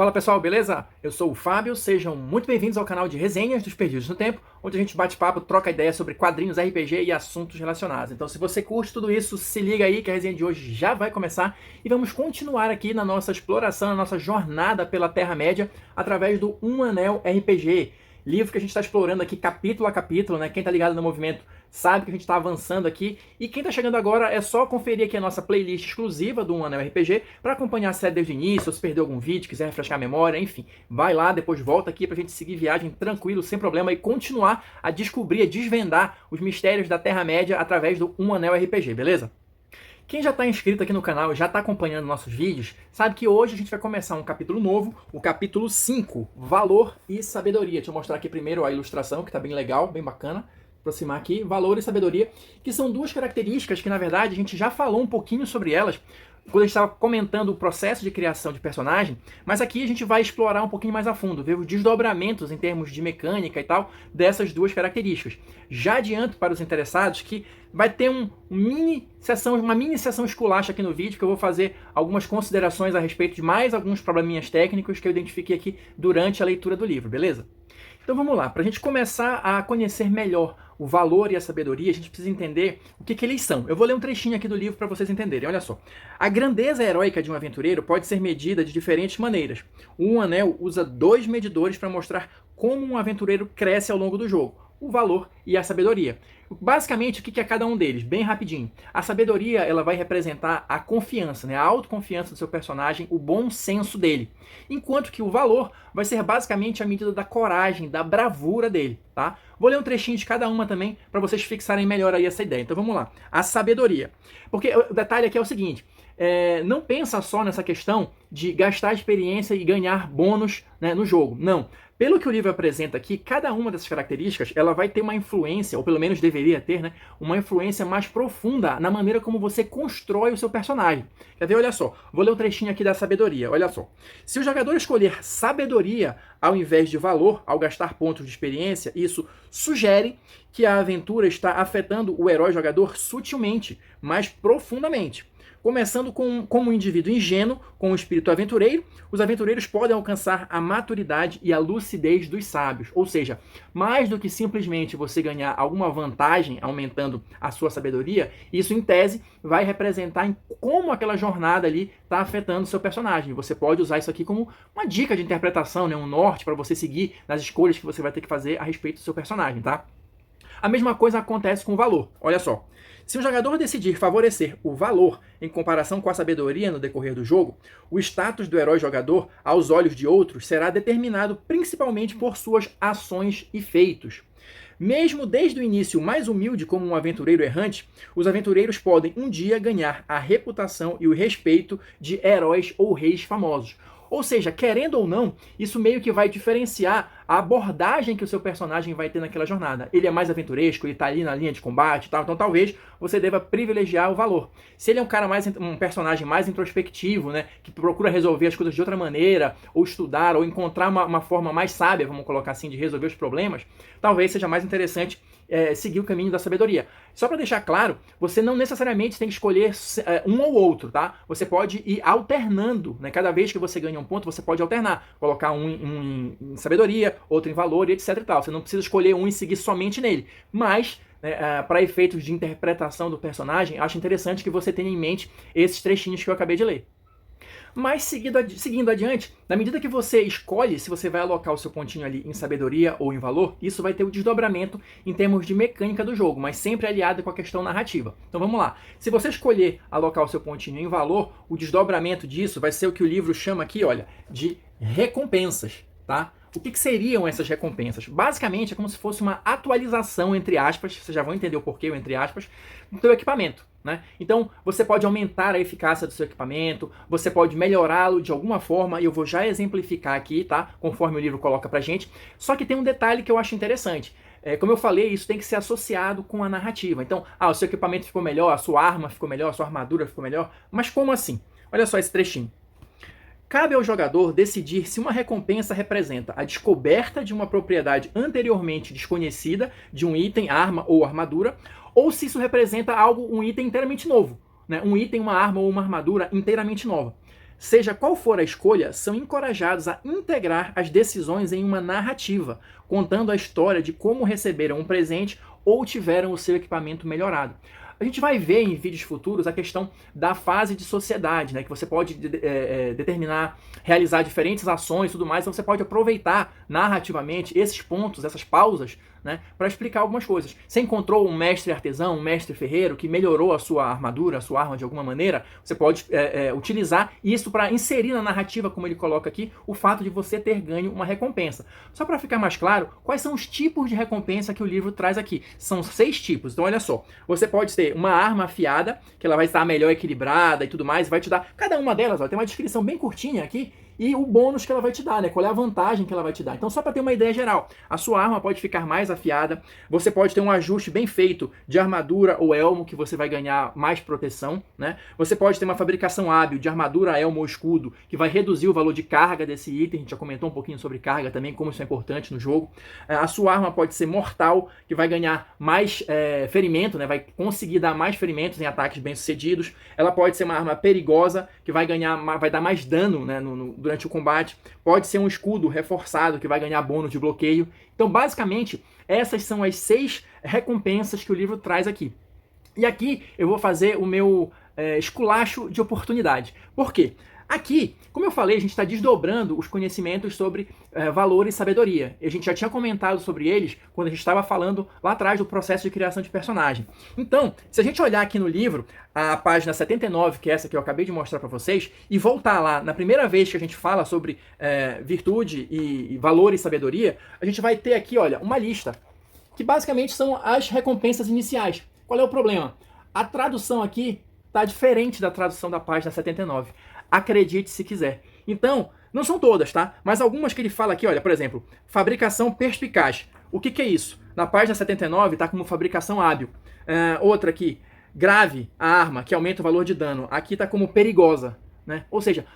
Fala pessoal, beleza? Eu sou o Fábio, sejam muito bem-vindos ao canal de Resenhas dos Perdidos no Tempo, onde a gente bate papo, troca ideia sobre quadrinhos, RPG e assuntos relacionados. Então se você curte tudo isso, se liga aí que a resenha de hoje já vai começar e vamos continuar aqui na nossa exploração, na nossa jornada pela Terra-média através do Um Anel RPG. Livro que a gente está explorando aqui capítulo a capítulo, né? Quem tá ligado no movimento sabe que a gente está avançando aqui. E quem tá chegando agora é só conferir aqui a nossa playlist exclusiva do Um Anel RPG para acompanhar a série desde o início, ou se perdeu algum vídeo, quiser refrescar a memória, enfim. Vai lá, depois volta aqui pra gente seguir viagem tranquilo, sem problema, e continuar a descobrir, a desvendar os mistérios da Terra-média através do Um Anel RPG, beleza? Quem já está inscrito aqui no canal, já está acompanhando nossos vídeos, sabe que hoje a gente vai começar um capítulo novo, o capítulo 5, Valor e Sabedoria. Deixa eu mostrar aqui primeiro a ilustração, que está bem legal, bem bacana. Aproximar aqui, Valor e Sabedoria, que são duas características que, na verdade, a gente já falou um pouquinho sobre elas quando a gente estava comentando o processo de criação de personagem, mas aqui a gente vai explorar um pouquinho mais a fundo, ver os desdobramentos em termos de mecânica e tal dessas duas características. Já adianto para os interessados que vai ter uma mini sessão esculacha aqui no vídeo, que eu vou fazer algumas considerações a respeito de mais alguns probleminhas técnicos que eu identifiquei aqui durante a leitura do livro, beleza? Então vamos lá, para a gente começar a conhecer melhor o valor e a sabedoria, a gente precisa entender o que eles são. Eu vou ler um trechinho aqui do livro para vocês entenderem, olha só. A grandeza heróica de um aventureiro pode ser medida de diferentes maneiras. O Um Anel usa dois medidores para mostrar como um aventureiro cresce ao longo do jogo: o valor e a sabedoria. Basicamente, o que é cada um deles? Bem rapidinho. A sabedoria, ela vai representar a confiança, né? A autoconfiança do seu personagem, o bom senso dele. Enquanto que o valor vai ser basicamente a medida da coragem, da bravura dele, tá? Vou ler um trechinho de cada uma também, para vocês fixarem melhor aí essa ideia. Então vamos lá. A sabedoria. Porque o detalhe aqui é o seguinte: não pensa só nessa questão de gastar experiência e ganhar bônus, né, no jogo. Não. Pelo que o livro apresenta aqui, cada uma dessas características ela vai ter uma influência, ou pelo menos deveria ter, né, uma influência mais profunda na maneira como você constrói o seu personagem. Quer ver? Olha só. Vou ler um trechinho aqui da sabedoria. Olha só. Se o jogador escolher sabedoria ao invés de valor, ao gastar pontos de experiência, isso sugere que a aventura está afetando o herói jogador sutilmente, mas profundamente. Começando como um indivíduo ingênuo, com um espírito aventureiro, os aventureiros podem alcançar a maturidade e a lucidez dos sábios. Ou seja, mais do que simplesmente você ganhar alguma vantagem aumentando a sua sabedoria, isso em tese vai representar em como aquela jornada ali está afetando o seu personagem. Você pode usar isso aqui como uma dica de interpretação, né? Um norte para você seguir nas escolhas que você vai ter que fazer a respeito do seu personagem, tá? A mesma coisa acontece com o valor. Olha só. Se o jogador decidir favorecer o valor em comparação com a sabedoria no decorrer do jogo, o status do herói jogador, aos olhos de outros, será determinado principalmente por suas ações e feitos. Mesmo desde o início mais humilde como um aventureiro errante, os aventureiros podem um dia ganhar a reputação e o respeito de heróis ou reis famosos. Ou seja, querendo ou não, isso meio que vai diferenciar a abordagem que o seu personagem vai ter naquela jornada. Ele é mais aventuresco, ele está ali na linha de combate e tal, então talvez você deva privilegiar o valor. Se ele é um personagem mais introspectivo, né, que procura resolver as coisas de outra maneira, ou estudar, ou encontrar uma forma mais sábia, vamos colocar assim, de resolver os problemas, talvez seja mais interessante seguir o caminho da sabedoria. Só para deixar claro, você não necessariamente tem que escolher um ou outro, tá? Você pode ir alternando, né? Cada vez que você ganha um ponto, você pode alternar. Colocar um em sabedoria, outro em valor e etc e tal. Você não precisa escolher um e seguir somente nele. Mas, para efeitos de interpretação do personagem, acho interessante que você tenha em mente esses trechinhos que eu acabei de ler. Mas seguindo adiante, na medida que você escolhe se você vai alocar o seu pontinho ali em sabedoria ou em valor, isso vai ter o desdobramento em termos de mecânica do jogo, mas sempre aliado com a questão narrativa. Então vamos lá. Se você escolher alocar o seu pontinho em valor, o desdobramento disso vai ser o que o livro chama aqui, olha, de recompensas, tá? O que seriam essas recompensas? Basicamente é como se fosse uma atualização, entre aspas, vocês já vão entender o porquê, entre aspas, do seu equipamento. Né? Então você pode aumentar a eficácia do seu equipamento, você pode melhorá-lo de alguma forma, e eu vou já exemplificar aqui, tá? Conforme o livro coloca pra gente. Só que tem um detalhe que eu acho interessante. Como eu falei, isso tem que ser associado com a narrativa. Então, o seu equipamento ficou melhor, a sua arma ficou melhor, a sua armadura ficou melhor. Mas como assim? Olha só esse trechinho. Cabe ao jogador decidir se uma recompensa representa a descoberta de uma propriedade anteriormente desconhecida, de um item, arma ou armadura, ou se isso representa um item inteiramente novo, né? Um item, uma arma ou uma armadura inteiramente nova. seja qual for a escolha, são encorajados a integrar as decisões em uma narrativa, contando a história de como receberam um presente ou tiveram o seu equipamento melhorado. A gente vai ver em vídeos futuros a questão da fase de sociedade, né? Que você pode determinar, realizar diferentes ações e tudo mais, então você pode aproveitar narrativamente esses pontos, essas pausas, né, para explicar algumas coisas. Você encontrou um mestre artesão, um mestre ferreiro que melhorou a sua armadura, a sua arma de alguma maneira, você pode utilizar isso para inserir na narrativa, como ele coloca aqui, o fato de você ter ganho uma recompensa. Só para ficar mais claro, quais são os tipos de recompensa que o livro traz aqui? São 6 tipos. Então olha só, você pode ter uma arma afiada, que ela vai estar melhor equilibrada e tudo mais, vai te dar, cada uma delas, ó, tem uma descrição bem curtinha aqui, e o bônus que ela vai te dar, né? Qual é a vantagem que ela vai te dar. Então, só para ter uma ideia geral, a sua arma pode ficar mais afiada, você pode ter um ajuste bem feito de armadura ou elmo, que você vai ganhar mais proteção, né? Você pode ter uma fabricação hábil de armadura, elmo ou escudo, que vai reduzir o valor de carga desse item. A gente já comentou um pouquinho sobre carga também, como isso é importante no jogo. A sua arma pode ser mortal, que vai ganhar mais ferimento, né? Vai conseguir dar mais ferimentos em ataques bem-sucedidos. Ela pode ser uma arma perigosa, que vai dar mais dano, né, durante o combate. Pode ser um escudo reforçado que vai ganhar bônus de bloqueio. Então, basicamente, essas são as 6 recompensas que o livro traz aqui. E aqui eu vou fazer o meu esculacho de oportunidade. Por quê? Aqui, como eu falei, a gente está desdobrando os conhecimentos sobre valor e sabedoria. E a gente já tinha comentado sobre eles quando a gente estava falando lá atrás do processo de criação de personagem. Então, se a gente olhar aqui no livro, a página 79, que é essa que eu acabei de mostrar para vocês, e voltar lá na primeira vez que a gente fala sobre virtude e valor e sabedoria, a gente vai ter aqui, olha, uma lista, que basicamente são as recompensas iniciais. Qual é o problema? A tradução aqui está diferente da tradução da página 79. Acredite se quiser. Então, não são todas, tá? Mas algumas que ele fala aqui, olha, por exemplo, fabricação perspicaz. O que é isso? Na página 79 está como fabricação hábil. Outra aqui, grave a arma, que aumenta o valor de dano. Aqui está como perigosa, né? Ou seja,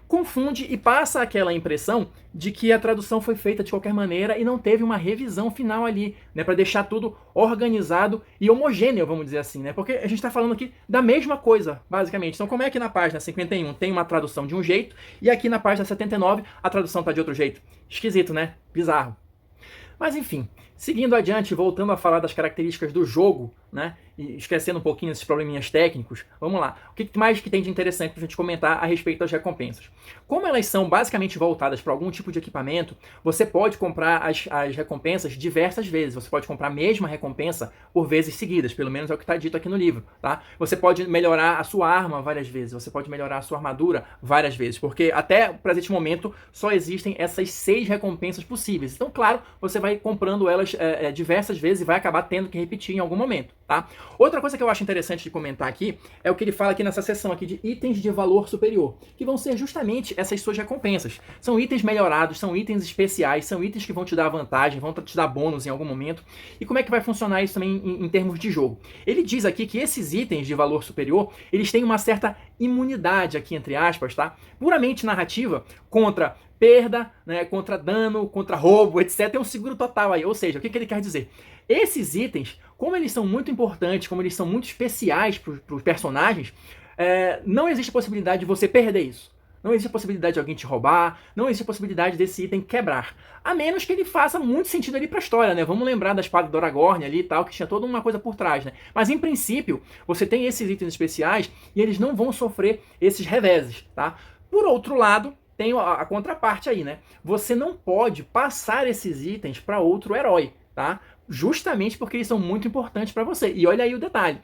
confunde e passa aquela impressão de que a tradução foi feita de qualquer maneira e não teve uma revisão final ali, né, para deixar tudo organizado e homogêneo, vamos dizer assim, né? Porque a gente está falando aqui da mesma coisa, basicamente. Então, como é que na página 51 tem uma tradução de um jeito e aqui na página 79 a tradução está de outro jeito? Esquisito, né? Bizarro. Mas enfim, seguindo adiante, voltando a falar das características do jogo, né, e esquecendo um pouquinho esses probleminhas técnicos, vamos lá. O que mais que tem de interessante para a gente comentar a respeito das recompensas? Como elas são basicamente voltadas para algum tipo de equipamento, você pode comprar as recompensas diversas vezes. Você pode comprar a mesma recompensa por vezes seguidas, pelo menos é o que está dito aqui no livro, tá? Você pode melhorar a sua arma várias vezes, você pode melhorar a sua armadura várias vezes, porque até o presente momento só existem essas 6 recompensas possíveis. Então, claro, você vai comprando elas diversas vezes e vai acabar tendo que repetir em algum momento, tá? Outra coisa que eu acho interessante de comentar aqui é o que ele fala aqui nessa seção aqui de itens de valor superior, que vão ser justamente essas suas recompensas. São itens melhorados, são itens especiais, são itens que vão te dar vantagem, vão te dar bônus em algum momento. E como é que vai funcionar isso também em termos de jogo? Ele diz aqui que esses itens de valor superior, eles têm uma certa imunidade aqui, entre aspas, tá? Puramente narrativa, contra perda, né, contra dano, contra roubo, etc. Tem um seguro total aí. Ou seja, o que ele quer dizer? Esses itens, como eles são muito importantes, como eles são muito especiais para os personagens, não existe possibilidade de você perder isso. Não existe possibilidade de alguém te roubar, não existe possibilidade desse item quebrar. A menos que ele faça muito sentido ali pra história, né? Vamos lembrar da espada do Aragorn ali e tal, que tinha toda uma coisa por trás, né? Mas em princípio, você tem esses itens especiais e eles não vão sofrer esses reveses, tá? Por outro lado, tem a contraparte aí, né? Você não pode passar esses itens para outro herói, tá? Justamente porque eles são muito importantes para você. E olha aí o detalhe.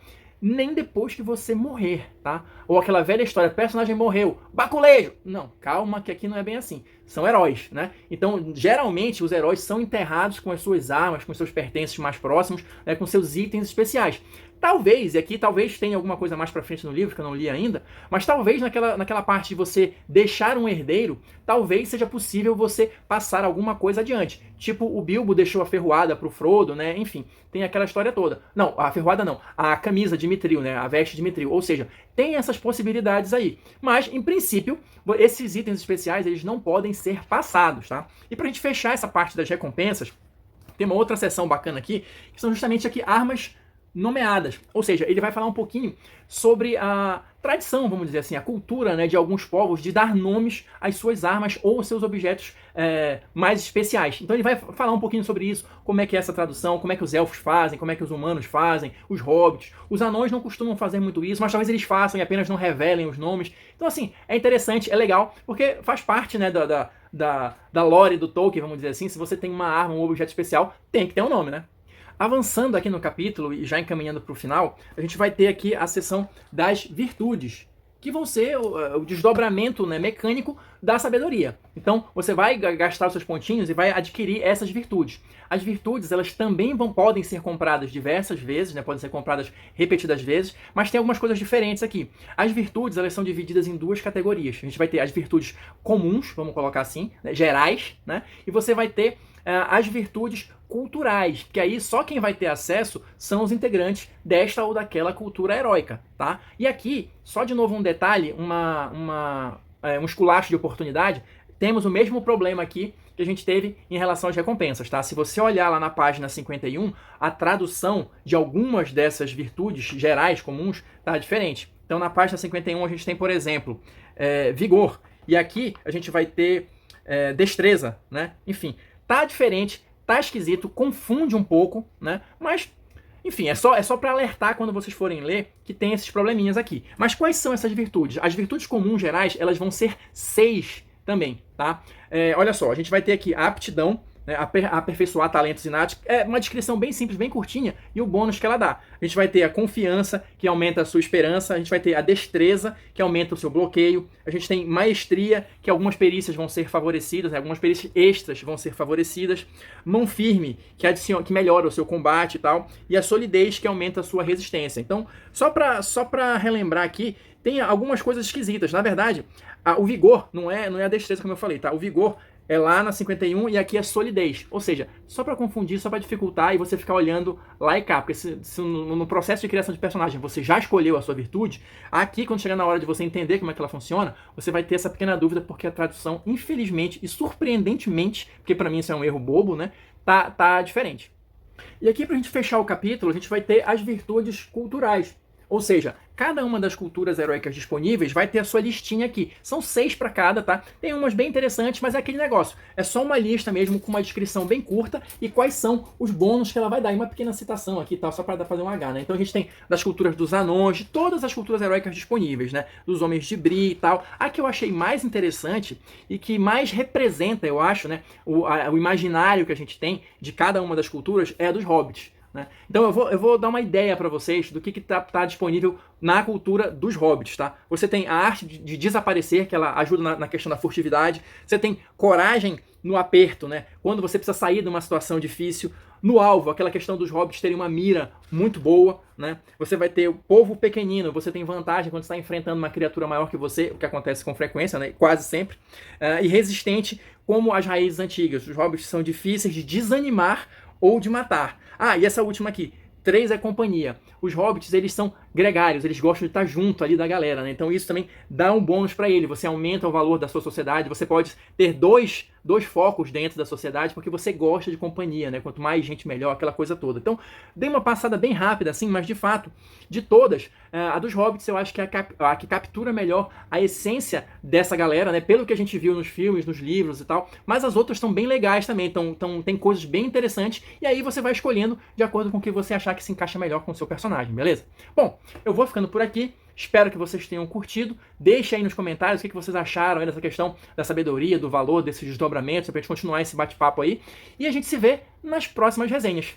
Nem depois que você morrer, tá? Ou aquela velha história, o personagem morreu, baculejo! Não, calma que aqui não é bem assim. São heróis, né? Então, geralmente, os heróis são enterrados com as suas armas, com seus pertences mais próximos, né, com seus itens especiais. Talvez, e aqui talvez tenha alguma coisa mais pra frente no livro, que eu não li ainda, mas talvez naquela parte de você deixar um herdeiro, talvez seja possível você passar alguma coisa adiante. Tipo, o Bilbo deixou a ferroada pro Frodo, né? Enfim, tem aquela história toda. Não, a ferroada não, a camisa de Mithril, né? A veste de Mithril. Ou seja, tem essas possibilidades aí. Mas, em princípio, esses itens especiais, eles não podem ser passados, tá? E pra gente fechar essa parte das recompensas, tem uma outra seção bacana aqui, que são justamente aqui armas nomeadas. Ou seja, ele vai falar um pouquinho sobre a tradição, vamos dizer assim, a cultura, né, de alguns povos de dar nomes às suas armas ou aos seus objetos mais especiais. Então ele vai falar um pouquinho sobre isso, como é que é essa tradução, como é que os elfos fazem, como é que os humanos fazem, os hobbits. Os anões não costumam fazer muito isso, mas talvez eles façam e apenas não revelem os nomes. Então assim, é interessante, é legal, porque faz parte, né, da lore do Tolkien, vamos dizer assim. Se você tem uma arma, um objeto especial, tem que ter um nome, né? Avançando aqui no capítulo e já encaminhando para o final, a gente vai ter aqui a seção das virtudes, que vão ser o desdobramento, né, mecânico da sabedoria. Então, você vai gastar os seus pontinhos e vai adquirir essas virtudes. As virtudes, elas também podem ser compradas diversas vezes, né, podem ser compradas repetidas vezes, mas tem algumas coisas diferentes aqui. As virtudes, elas são divididas em duas categorias. A gente vai ter as virtudes comuns, vamos colocar assim, né, gerais, né, e você vai ter as virtudes culturais, que aí só quem vai ter acesso são os integrantes desta ou daquela cultura heróica, tá? E aqui, só de novo um detalhe, um esculacho de oportunidade, temos o mesmo problema aqui que a gente teve em relação às recompensas, tá? Se você olhar lá na página 51, a tradução de algumas dessas virtudes gerais, comuns, tá diferente. Então na página 51 a gente tem, por exemplo, vigor, e aqui a gente vai ter destreza, né? Enfim, tá diferente, tá esquisito, confunde um pouco, né? Mas, enfim, é só para alertar quando vocês forem ler que tem esses probleminhas aqui. Mas quais são essas virtudes? As virtudes comuns gerais, elas vão ser 6 também, tá? Olha só, a gente vai ter aqui a aptidão, né, aperfeiçoar talentos inatos. É uma descrição bem simples, bem curtinha, e o bônus que ela dá. A gente vai ter a confiança, que aumenta a sua esperança. A gente vai ter a destreza, que aumenta o seu bloqueio. A gente tem maestria, que algumas perícias vão ser favorecidas, né, algumas perícias extras vão ser favorecidas. Mão firme, que melhora o seu combate e tal. E a solidez, que aumenta a sua resistência. Então, só pra relembrar aqui, tem algumas coisas esquisitas. Na verdade, o vigor não é a destreza, como eu falei, tá? O vigor é lá na 51 e aqui é solidez. Ou seja, só para confundir, só para dificultar e você ficar olhando lá e cá. Porque se no processo de criação de personagem você já escolheu a sua virtude, aqui quando chegar na hora de você entender como é que ela funciona, você vai ter essa pequena dúvida porque a tradução, infelizmente e surpreendentemente, porque para mim isso é um erro bobo, né? Tá diferente. E aqui pra gente fechar o capítulo, a gente vai ter as virtudes culturais. Ou seja, cada uma das culturas heróicas disponíveis vai ter a sua listinha aqui. São 6 para cada, tá? Tem umas bem interessantes, mas é aquele negócio. É só uma lista mesmo com uma descrição bem curta e quais são os bônus que ela vai dar. E uma pequena citação aqui, tal, só para fazer um H, né? Então a gente tem das culturas dos anões, de todas as culturas heróicas disponíveis, né? Dos homens de Bree e tal. A que eu achei mais interessante e que mais representa, eu acho, né? O imaginário que a gente tem de cada uma das culturas é a dos hobbits. Né? Então eu vou dar uma ideia para vocês do que tá disponível na cultura dos hobbits, tá? Você tem a arte de desaparecer, que ela ajuda na questão da furtividade. Você tem coragem no aperto, né? Quando você precisa sair de uma situação difícil. No alvo, aquela questão dos hobbits terem uma mira muito boa, né? Você vai ter o povo pequenino, você tem vantagem quando está enfrentando uma criatura maior que você, o que acontece com frequência, né? Quase sempre. E resistente como as raízes antigas. Os hobbits são difíceis de desanimar ou de matar. E essa última aqui, 3 é companhia. Os hobbits, eles são gregários, eles gostam de estar junto ali da galera, né? Então isso também dá um bônus para ele. Você aumenta o valor da sua sociedade, você pode ter dois focos dentro da sociedade, porque você gosta de companhia, né? Quanto mais gente, melhor, aquela coisa toda. Então, dei uma passada bem rápida, assim, mas de fato, de todas, a dos hobbits eu acho que é a que captura melhor a essência dessa galera, né? Pelo que a gente viu nos filmes, nos livros e tal. Mas as outras estão bem legais também, então tem coisas bem interessantes, e aí você vai escolhendo de acordo com o que você achar que se encaixa melhor com o seu personagem, beleza? Bom, eu vou ficando por aqui. Espero que vocês tenham curtido. Deixe aí nos comentários o que vocês acharam aí dessa questão da sabedoria, do valor desses desdobramentos, pra gente continuar esse bate-papo aí. E a gente se vê nas próximas resenhas.